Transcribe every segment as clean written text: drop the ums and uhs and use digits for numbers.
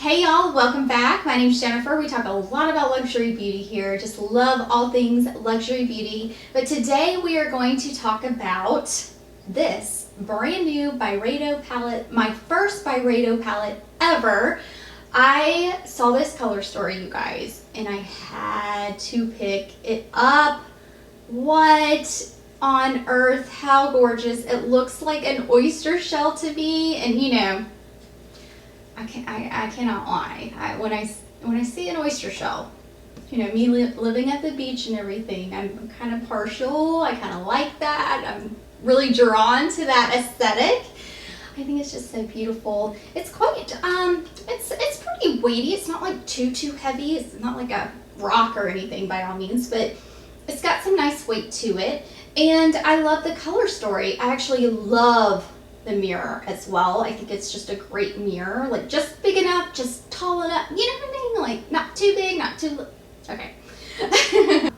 Hey y'all, welcome back. My name's Jennifer. We talk a lot about luxury beauty here. Just love all things luxury beauty. But today we are going to talk about this brand new Byredo palette, my first Byredo palette ever. I saw this color story, you guys, and I had to pick it up. What on earth? How gorgeous. It looks like an oyster shell to me, and you know, I cannot lie. When I see an oyster shell, you know, me living at the beach and everything, I'm kind of partial. I kind of like that. I'm really drawn to that aesthetic. I think it's just so beautiful. It's quite it's pretty weighty. It's not like too heavy. It's not like a rock or anything by all means, but it's got some nice weight to it. And I love the color story. I actually love the mirror as well. I think it's just a great mirror, like just big enough, just tall enough, you know what I mean? Like not too big, not too okay.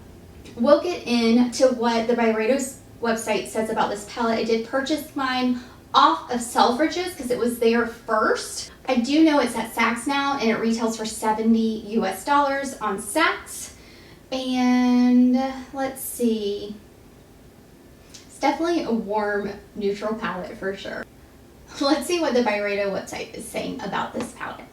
We'll get into what the Byredo's website says about this palette. I did purchase mine off of Selfridges because it was there first. I do know it's at Saks now, and it retails for $70 US on Saks. And let's see. Definitely a warm, neutral palette for sure. Let's see what the Byredo website is saying about this palette.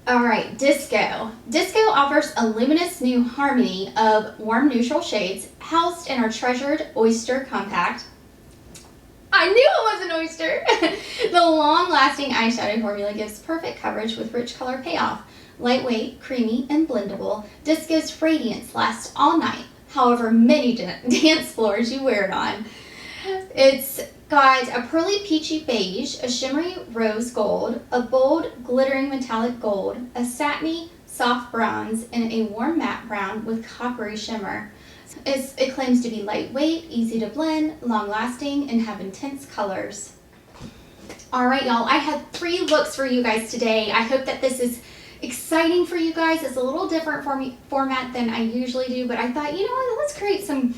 All right, Disco. Disco offers a luminous new harmony of warm, neutral shades housed in our treasured Oyster Compact. I knew it was an oyster! The long-lasting eyeshadow formula gives perfect coverage with rich color payoff. Lightweight, creamy, and blendable, Disco's radiance lasts all night. However many dance floors you wear it on. It's got a pearly peachy beige, a shimmery rose gold, a bold glittering metallic gold, a satiny soft bronze, and a warm matte brown with coppery shimmer. It claims to be lightweight, easy to blend, long lasting, and have intense colors. Alright y'all, I have 3 looks for you guys today. I hope that this is exciting for you guys. It's a little different format than I usually do, but I thought, you know what, let's create some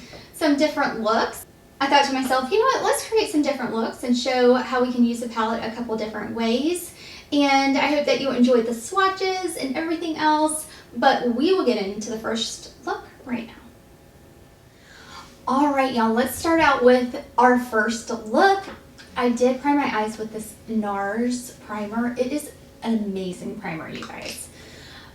different looks. I thought to myself, you know what, let's create some different looks and show how we can use the palette a couple different ways. And I hope that you enjoyed the swatches and everything else, but we will get into the first look right now. All right, y'all, let's start out with our first look. I did prime my eyes with this NARS primer. It is an amazing primer, you guys.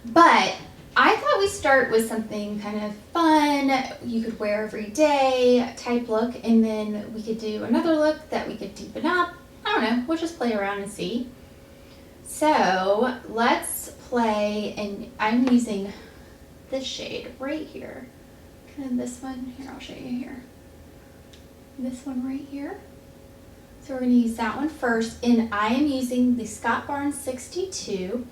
But I thought we'd start with something kind of fun, you could wear every day type look, and then we could do another look that we could deepen up. I don't know, we'll just play around and see. So let's play, and I'm using this shade right here. Kind of this one, here, I'll show you here. This one right here. So we're going to use that one first, and I am using the Scott Barnes 62,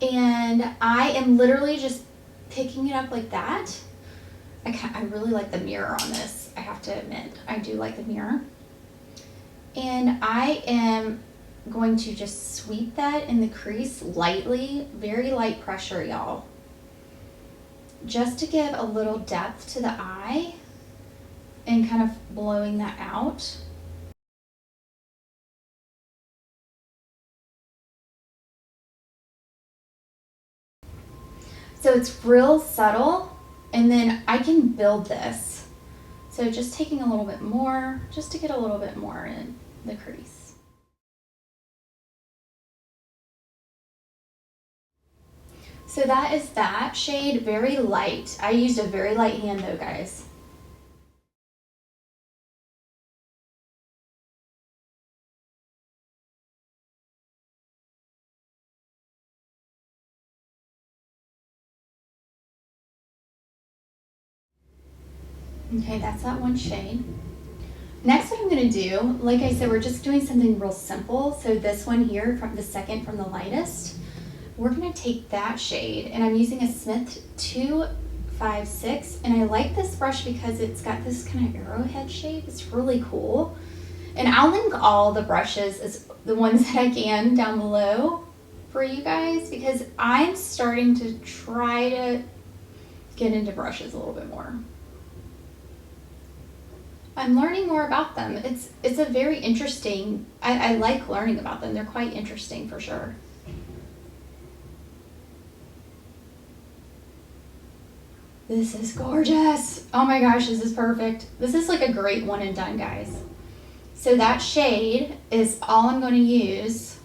and I am literally just picking it up like that. I really like the mirror on this, I have to admit. I do like the mirror. And I am going to just sweep that in the crease lightly, very light pressure, y'all. Just to give a little depth to the eye and kind of blowing that out. So it's real subtle, and then I can build this. So just taking a little bit more, just to get a little bit more in the crease. So that is that shade, very light. I used a very light hand though, guys. Okay, that's that one shade. Next, what I'm going to do, like I said, we're just doing something real simple. So this one here, from the second from the lightest, we're going to take that shade, and I'm using a Smith 256, and I like this brush because it's got this kind of arrowhead shape. It's really cool. And I'll link all the brushes, as the ones that I can, down below for you guys, because I'm starting to try to get into brushes a little bit more. I'm learning more about them. It's a very interesting, I like learning about them. They're quite interesting for sure. This is gorgeous. Oh my gosh, this is perfect. This is like a great one and done, guys. So that shade is all I'm going to use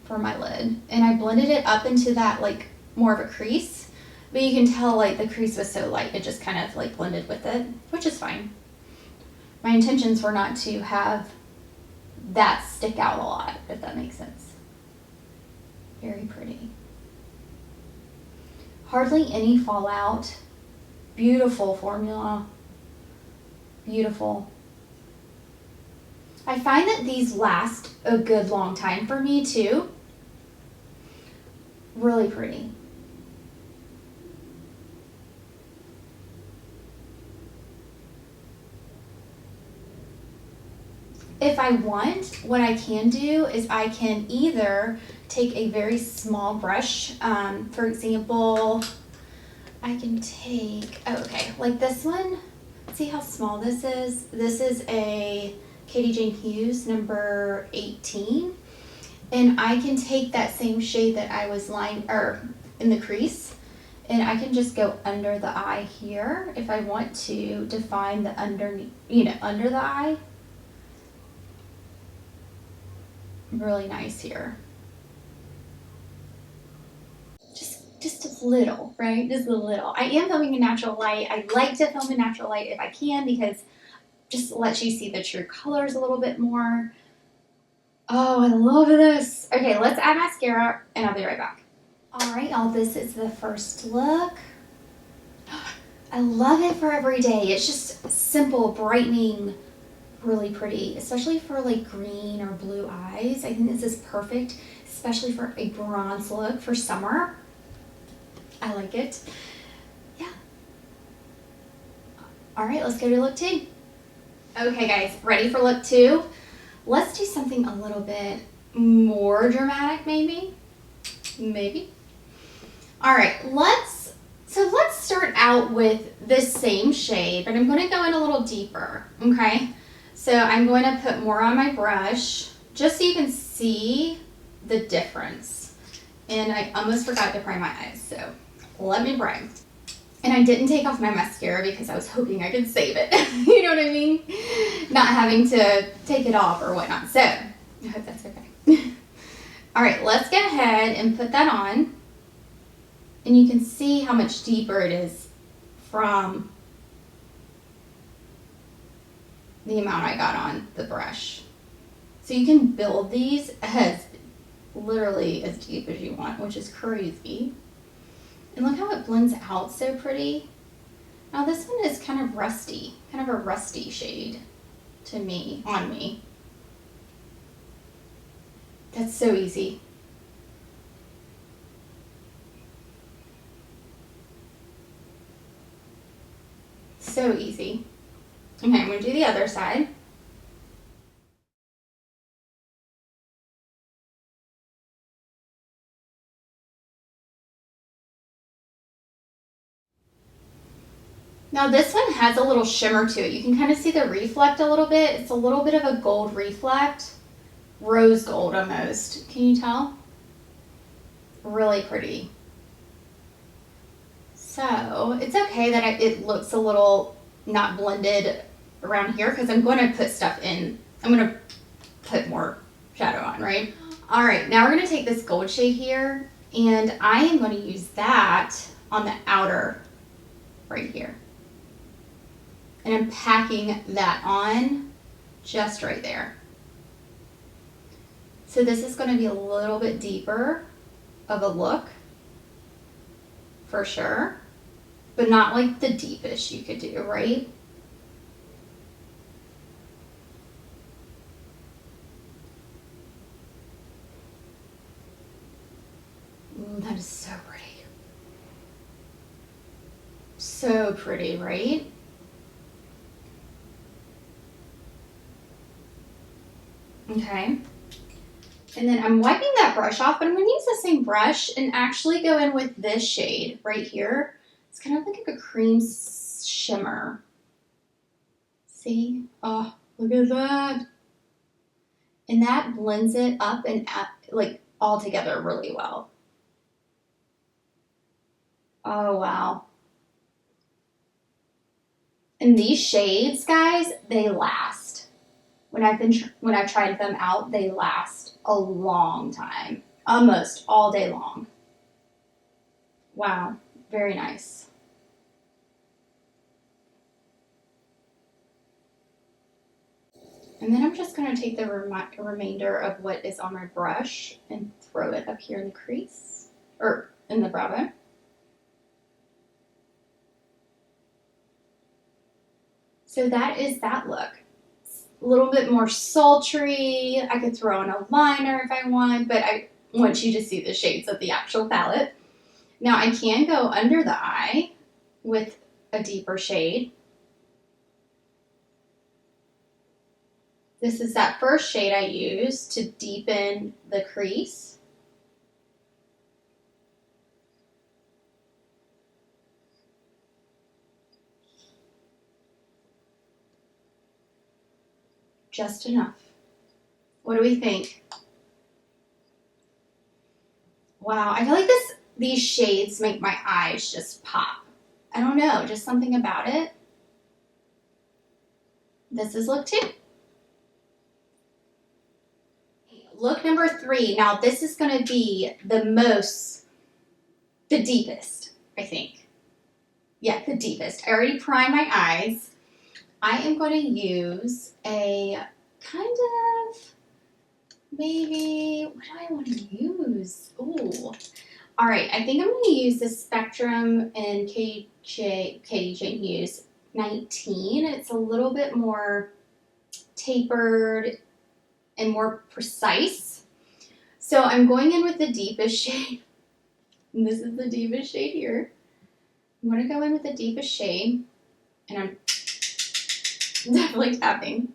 for my lid. And I blended it up into that like more of a crease. But you can tell like the crease was so light, it just kind of like blended with it, which is fine. My intentions were not to have that stick out a lot, if that makes sense. Very pretty. Hardly any fallout. Beautiful formula. Beautiful. I find that these last a good long time for me too. Really pretty. If I want, what I can do is I can either take a very small brush. For example, I can take, oh, okay, like this one. See how small this is? This is a Katie Jane Hughes number 18. And I can take that same shade that I was in the crease, and I can just go under the eye here if I want to define the underneath, under the eye. Really nice here. Just a little, right? Just a little. I am filming in natural light. I like to film in natural light if I can because just lets you see the true colors a little bit more. Oh, I love this. Okay, let's add mascara and I'll be right back. All right, y'all, this is the first look. I love it for every day. It's just simple, brightening, really pretty, especially for like green or blue eyes. I think this is perfect, especially for a bronze look for summer. I like it. Yeah. All right, let's go to look 2. Okay, guys, ready for look 2? Let's do something a little bit more dramatic, maybe. All right, let's start out with this same shade, but I'm going to go in a little deeper, okay? So I'm going to put more on my brush just so you can see the difference. And I almost forgot to prime my eyes, so let me prime. And I didn't take off my mascara because I was hoping I could save it. You know what I mean? Not having to take it off or whatnot. So I hope that's okay. All right, let's go ahead and put that on. And you can see how much deeper it is from the amount I got on the brush. So you can build these as literally as deep as you want, which is crazy. And look how it blends out so pretty. Now this one is kind of rusty, kind of a rusty shade to me, on me. That's so easy. So easy. Okay, I'm going to do the other side. Now this one has a little shimmer to it. You can kind of see the reflect a little bit. It's a little bit of a gold reflect. Rose gold almost. Can you tell? Really pretty. So it's okay that it looks a little not blended around here because I'm going to put stuff in. I'm going to put more shadow on, right? All right, now we're going to take this gold shade here and I am going to use that on the outer right here. And I'm packing that on just right there. So this is going to be a little bit deeper of a look for sure, but not like the deepest you could do, right? Ooh, that is so pretty. So pretty, right? Okay. And then I'm wiping that brush off, but I'm going to use the same brush and actually go in with this shade right here. It's kind of like a cream shimmer. See? Oh, look at that. And that blends it up and like all together really well. Oh, wow. And these shades, guys, they last. When I've tried them out, they last a long time, almost all day long. Wow, very nice. And then I'm just going to take the remainder of what is on my brush and throw it up here in the crease, or in the brow bone. So that is that look. A little bit more sultry. I could throw on a liner if I want, but I want you to see the shades of the actual palette. Now I can go under the eye with a deeper shade. This is that first shade I used to deepen the crease. Just enough. What do we think? Wow, I feel like these shades make my eyes just pop. I don't know, just something about it. This is look 2. Look number 3. Now this is going to be the deepest, I think. Yeah, the deepest. I already primed my eyes. I am going to use a kind of, maybe, what do I want to use? Ooh. All right, I think I'm going to use the Spectrum in Katie Jane Hughes 19. It's a little bit more tapered and more precise. So I'm going in with the deepest shade. And this is the deepest shade here. I'm going to go in with the deepest shade, and I'm definitely tapping.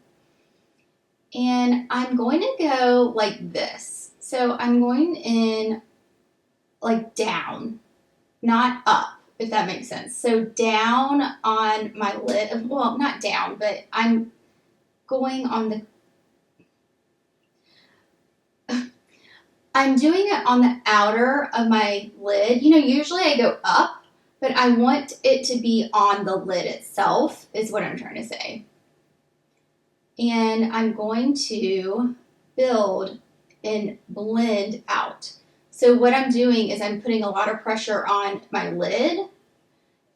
And I'm going to go like this. So I'm going in like down, not up, if that makes sense. So down on my lid, well, not down, but I'm going on the, I'm doing it on the outer of my lid. You know, usually I go up, but I want it to be on the lid itself, is what I'm trying to say. And I'm going to build and blend out. So what I'm doing is I'm putting a lot of pressure on my lid,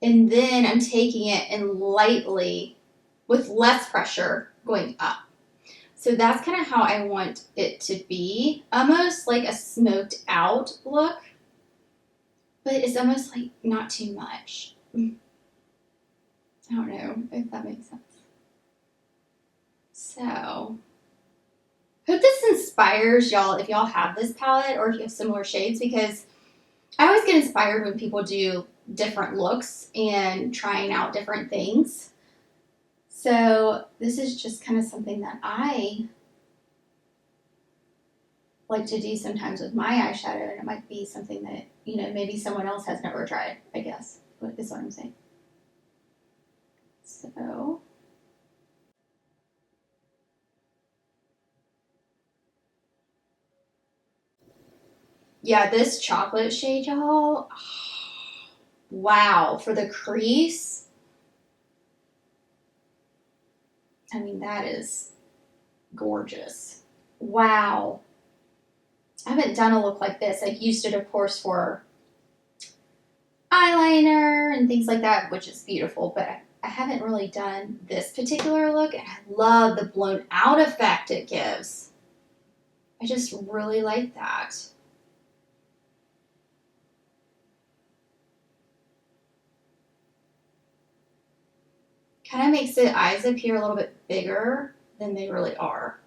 and then I'm taking it and lightly, with less pressure, going up. So that's kind of how I want it to be. Almost like a smoked out look, but it's almost like not too much. I don't know if that makes sense. So, hope this inspires y'all if y'all have this palette or if you have similar shades, because I always get inspired when people do different looks and trying out different things. So this is just kind of something that I like to do sometimes with my eyeshadow, and it might be something that, you know, maybe someone else has never tried, I guess, is what I'm saying. So, yeah, this chocolate shade, y'all, wow, for the crease, I mean, that is gorgeous. Wow. I haven't done a look like this. I've used it, of course, for eyeliner and things like that, which is beautiful, but I haven't really done this particular look, and I love the blown out effect it gives. I just really like that. Kind of makes the eyes appear a little bit bigger than they really are.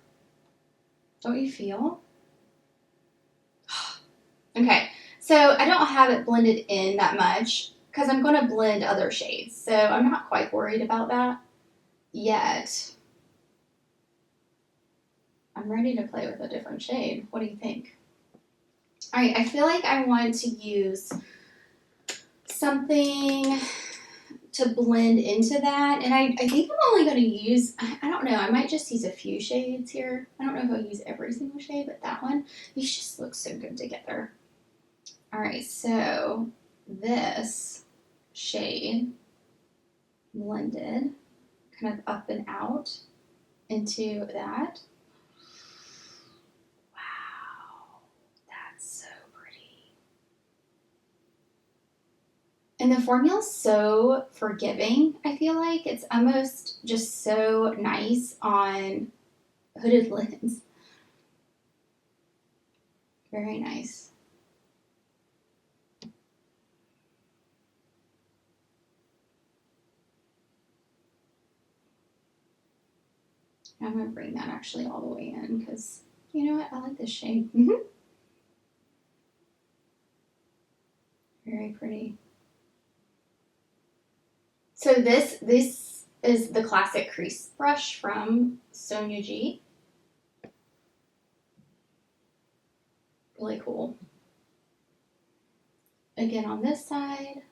Don't you feel? Okay, so I don't have it blended in that much because I'm going to blend other shades. So I'm not quite worried about that yet. I'm ready to play with a different shade. What do you think? All right, I feel like I want to use something to blend into that. And I think I'm only going to use, I don't know, I might just use a few shades here. I don't know if I'll use every single shade, but that one, these just look so good together. All right, so this shade blended. kind of up and out into that. Wow, that's so pretty. And the formula is so forgiving, I feel like. It's almost just so nice on hooded linens. Very nice. I'm going to bring that actually all the way in because, you know what, I like this shade. Very pretty. So this is the classic crease brush from Sonia G. Really cool. Again on this side.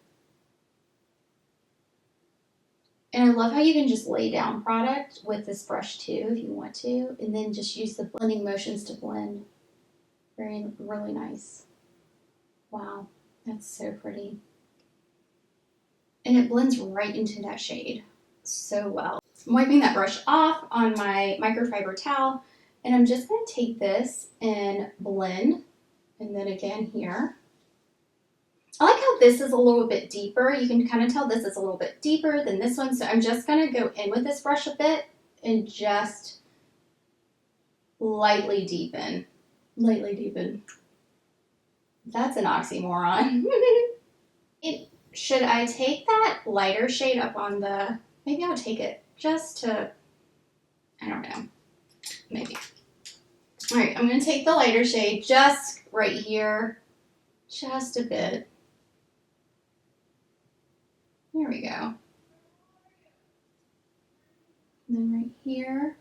And I love how you can just lay down product with this brush too if you want to, and then just use the blending motions to blend. Really nice. Wow, that's so pretty. And it blends right into that shade so well. I'm wiping that brush off on my microfiber towel, and I'm just going to take this and blend, and then again here. I like how this is a little bit deeper. You can kind of tell this is a little bit deeper than this one, so I'm just going to go in with this brush a bit and just lightly deepen. Lightly deepen. That's an oxymoron. Should I take that lighter shade up on the, maybe I'll take it just to, I don't know, maybe. All right, I'm going to take the lighter shade just right here, just a bit. There we go. And then right here.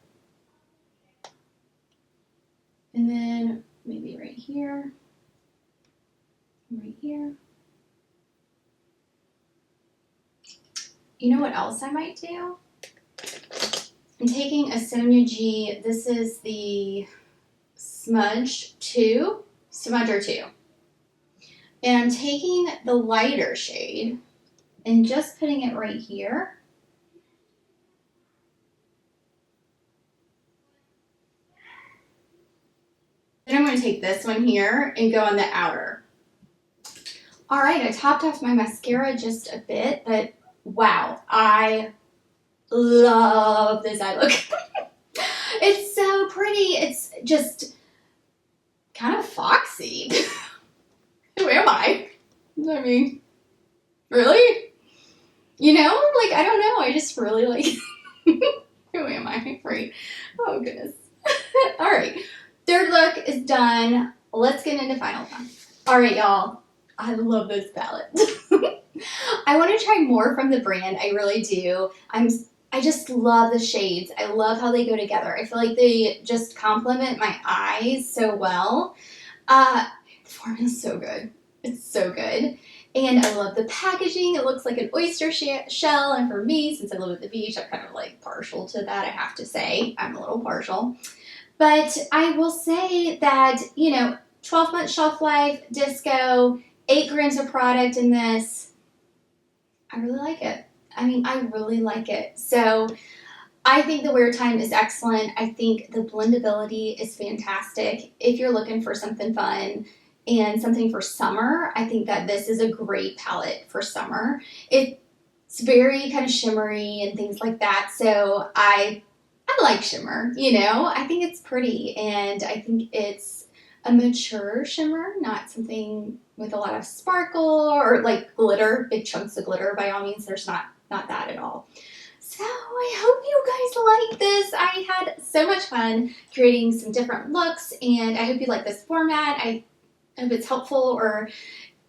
And then maybe right here. Right here. You know what else I might do? I'm taking a Sonia G. This is the Smudger 2. And I'm taking the lighter shade and just putting it right here. Then I'm going to take this one here and go on the outer. All right, I topped off my mascara just a bit, but wow, I love this eye look. It's so pretty. It's just kind of foxy. Who am I? I mean, really? You know, like, I don't know. I just really like, who am I? Right. Oh, goodness. All right. Third look is done. Let's get into final one. All right, y'all. I love this palette. I want to try more from the brand. I really do. I just love the shades. I love how they go together. I feel like they just complement my eyes so well. The formula is so good. It's so good. And I love the packaging. It looks like an oyster shell. And for me, since I live at the beach, I'm kind of like partial to that, I have to say. I'm a little partial. But I will say that, you know, 12-month shelf life, Disco, 8 grams of product in this. I really like it. I mean, I really like it. So I think the wear time is excellent. I think the blendability is fantastic. If you're looking for something fun and something for summer, I think that this is a great palette for summer. It's very kind of shimmery and things like that. So I like shimmer, you know. I think it's pretty, and I think it's a mature shimmer, not something with a lot of sparkle or like glitter, big chunks of glitter. By all means, there's not that at all. So I hope you guys like this. I had so much fun creating some different looks, and I hope you like this format. I hope it's helpful or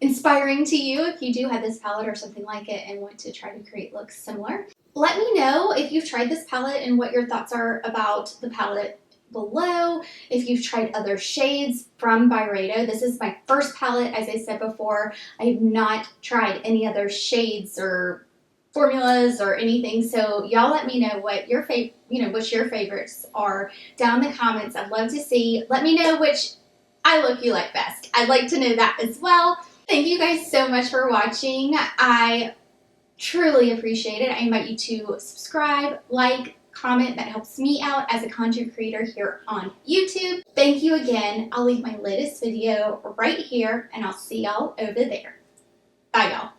inspiring to you if you do have this palette or something like it and want to try to create looks similar. Let me know if you've tried this palette and what your thoughts are about the palette below. If you've tried other shades from Byredo. This is my first palette, as I said before. I have not tried any other shades or formulas or anything, so y'all let me know what your favorites are down in the comments. I'd love to see. Let me know which eye look you like best. I'd like to know that as well. Thank you guys so much for watching. I Truly appreciate it. I invite you to subscribe, like, comment. That helps me out as a content creator here on YouTube. Thank you again. I'll leave my latest video right here, and I'll see y'all over there. Bye, y'all.